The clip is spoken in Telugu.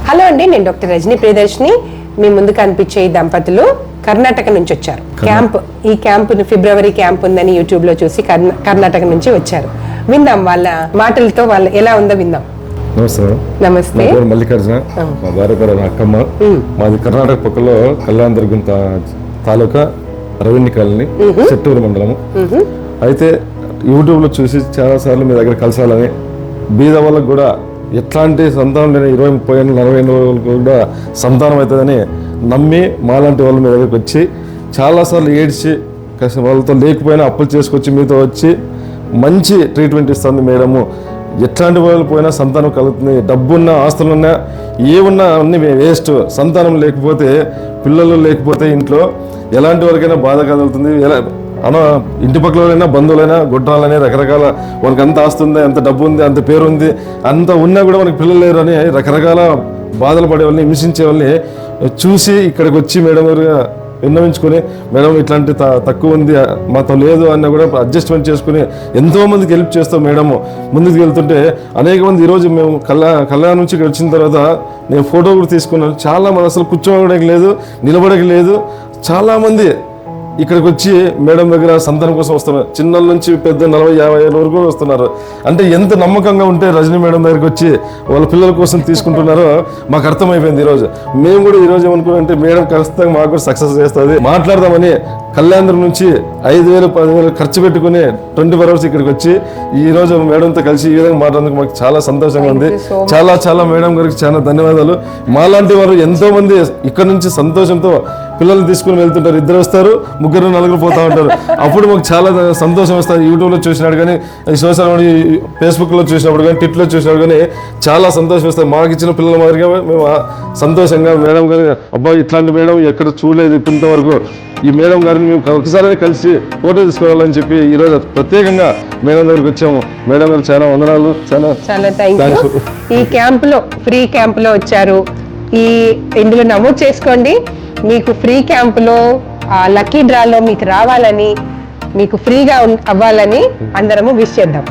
హలో అండి, నేను డాక్టర్ రజనీ ప్రియదర్శిని. మీ ముందు కనిపించే ఈ దంపతులు కర్ణాటక నుంచి వచ్చారు. ఈ క్యాంప్ ఫిబ్రవరి క్యాంప్ ఉందని యూట్యూబ్ లో చూసి కర్ణాటక నుంచి వచ్చారు. విందాం వాళ్ళ మాటలతో, వాళ్ళ ఎలా ఉందో విందాం. నమస్తే. మల్లికార్జున, మా భార్య పేరు అక్కమ్మ. మాది కర్ణాటక పక్కలో కళ్యాణదుర్గం తాలూకా రవీణి కాలనీ, చిత్తూరు మండలము. అయితే యూట్యూబ్ లో చూసి చాలా సార్లు మీ దగ్గర కలసాలని, బీద వాళ్ళకు కూడా ఎట్లాంటి సంతానం లేని 20-30 ఏళ్ళు 40 ఏళ్ళ వాళ్ళకు కూడా సంతానం అవుతుందని నమ్మి మాలాంటి వాళ్ళు మీ దగ్గరికి వచ్చి చాలాసార్లు ఏడ్చి వాళ్ళతో లేకపోయినా అప్పులు చేసుకొచ్చి మీతో వచ్చి మంచి ట్రీట్మెంట్ ఇస్తుంది మేడము. ఎట్లాంటి వాళ్ళు పోయినా సంతానం కలుగుతుంది. డబ్బున్నా ఆస్తులున్నా ఏమున్నా అన్ని వేస్ట్. సంతానం లేకపోతే, పిల్లలు లేకపోతే ఇంట్లో ఎలాంటి వరకైనా బాధ కలుగుతుంది. ఇంటి పక్కలైనా బంధువులైనా గొడ్రాలనే రకరకాల వాళ్ళకి అంత ఆస్తుంది, అంత డబ్బు ఉంది, అంత పేరు ఉంది, అంత ఉన్నా కూడా మనకి పిల్లలు లేరు అని రకరకాల బాధలు పడే వాళ్ళని, హింసించే వాళ్ళని చూసి ఇక్కడికి వచ్చి మేడం గారు విన్నవించుకొని, మేడం ఇట్లాంటి తక్కువ ఉంది మాతో లేదు అన్న కూడా అడ్జస్ట్మెంట్ చేసుకుని ఎంతోమందికి హెల్ప్ చేస్తాం మేడం. ముందుకు వెళ్తుంటే అనేక మంది ఈరోజు మేము కళ్యాణం నుంచి వచ్చిన తర్వాత నేను ఫోటో కూడా తీసుకున్నాను. చాలా మంది అసలు కూర్చోవడానికి లేదు, నిలబడక లేదు. చాలామంది ఇక్కడికి వచ్చి మేడం దగ్గర సంతానం కోసం వస్తున్నారు. చిన్నల నుంచి పెద్ద 40-50 ఏళ్ళ వరకు వస్తున్నారు. అంటే ఎంత నమ్మకంగా ఉంటే రజనీ మేడం దగ్గరికి వచ్చి వాళ్ళ పిల్లల కోసం తీసుకుంటున్నారో మాకు అర్థమైపోయింది. ఈరోజు మేము కూడా ఈరోజు ఏమనుకున్నామంటే మేడం ఖచ్చితంగా మాకు కూడా సక్సెస్ చేస్తుంది మాట్లాడదామని కళ్యాణదుర్గం నుంచి 5,000-10,000 ఖర్చు పెట్టుకుని 24 hours ఇక్కడికి వచ్చి ఈరోజు మేడంతో కలిసి ఈ విధంగా మాట్లాడడానికి మాకు చాలా సంతోషంగా ఉంది. చాలా మేడం గారికి చాలా ధన్యవాదాలు. మాలాంటి వారు ఎంతో మంది ఇక్కడ నుంచి సంతోషంతో పిల్లల్ని తీసుకుని వెళ్తుంటారు. 2 వస్తారు, 3-4 పోతా ఉంటారు. అప్పుడు మాకు చాలా సంతోషం వస్తుంది. యూట్యూబ్లో చూసినాడు కానీ, సోషల్ మీడియా ఫేస్బుక్లో చూసినప్పుడు కానీ, ట్విట్టర్లో చూసినప్పుడు కానీ చాలా సంతోషం వస్తుంది. మాకు ఇచ్చిన పిల్లల మాదిరిగా మేము సంతోషంగా మేడం గారు, అబ్బాయి ఇట్లాంటి మేడం ఎక్కడ చూడలేదు ఇంతవరకు, ఈ మేడం గారిని మేము ఒకసారి కలిసి ఫోటో తీసుకోవాలని చెప్పి ఈరోజు ప్రత్యేకంగా మేడం దగ్గరికి వచ్చాము. మేడం గారు చాలా వందనాలు. చాలా థాంక్యూ. ఈ క్యాంపులో, ఫ్రీ క్యాంపులో వచ్చారు. ఇందులో నమోదు చేసుకోండి. మీకు ఫ్రీ క్యాంపులో లక్కీ డ్రాలో మీకు రావాలని, మీకు ఫ్రీగా అవ్వాలని అందరము విష్ చేద్దాం.